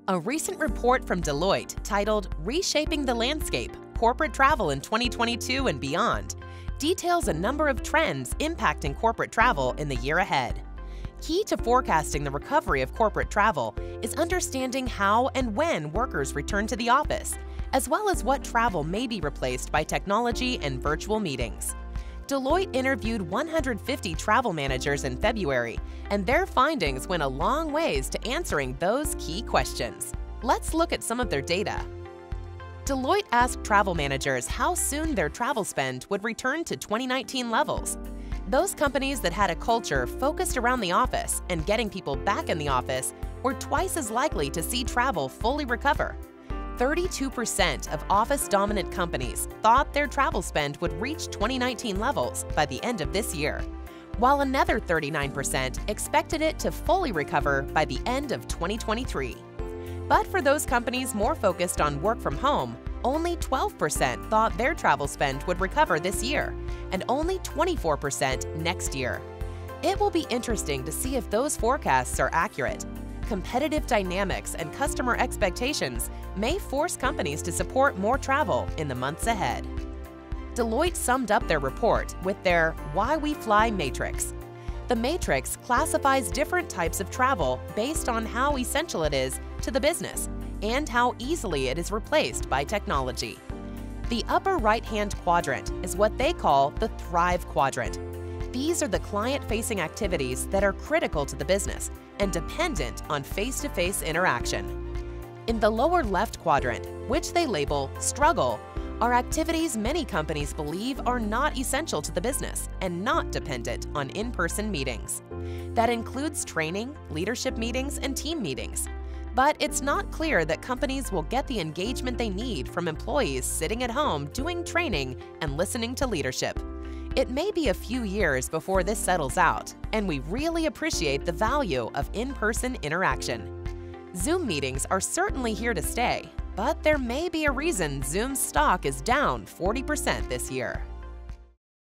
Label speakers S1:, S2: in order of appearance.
S1: A recent report from Deloitte titled Reshaping the Landscape, Corporate Travel in 2022 and Beyond details a number of trends impacting corporate travel in the year ahead. Key to forecasting the recovery of corporate travel is understanding how and when workers return to the office, as well as what travel may be replaced by technology and virtual meetings. Deloitte interviewed 150 travel managers in February, and their findings went a long ways to answering those key questions. Let's look at some of their data. Deloitte asked travel managers how soon their travel spend would return to 2019 levels. Those companies that had a culture focused around the office and getting people back in the office were twice as likely to see travel fully recover. 32% of office-dominant companies thought their travel spend would reach 2019 levels by the end of this year, while another 39% expected it to fully recover by the end of 2023. But for those companies more focused on work from home, only 12% thought their travel spend would recover this year, and only 24% next year. It will be interesting to see if those forecasts are accurate. Competitive dynamics and customer expectations may force companies to support more travel in the months ahead. Deloitte summed up their report with their Why We Fly matrix. The matrix classifies different types of travel based on how essential it is to the business and how easily it is replaced by technology. The upper right-hand quadrant is what they call the Thrive quadrant. These are the client-facing activities that are critical to the business and dependent on face-to-face interaction. In the lower left quadrant, which they label Struggle, are activities many companies believe are not essential to the business and not dependent on in-person meetings. That includes training, leadership meetings, and team meetings. But it's not clear that companies will get the engagement they need from employees sitting at home doing training and listening to leadership. It may be a few years before this settles out, and we really appreciate the value of in-person interaction. Zoom meetings are certainly here to stay, but there may be a reason Zoom's stock is down 40% this year.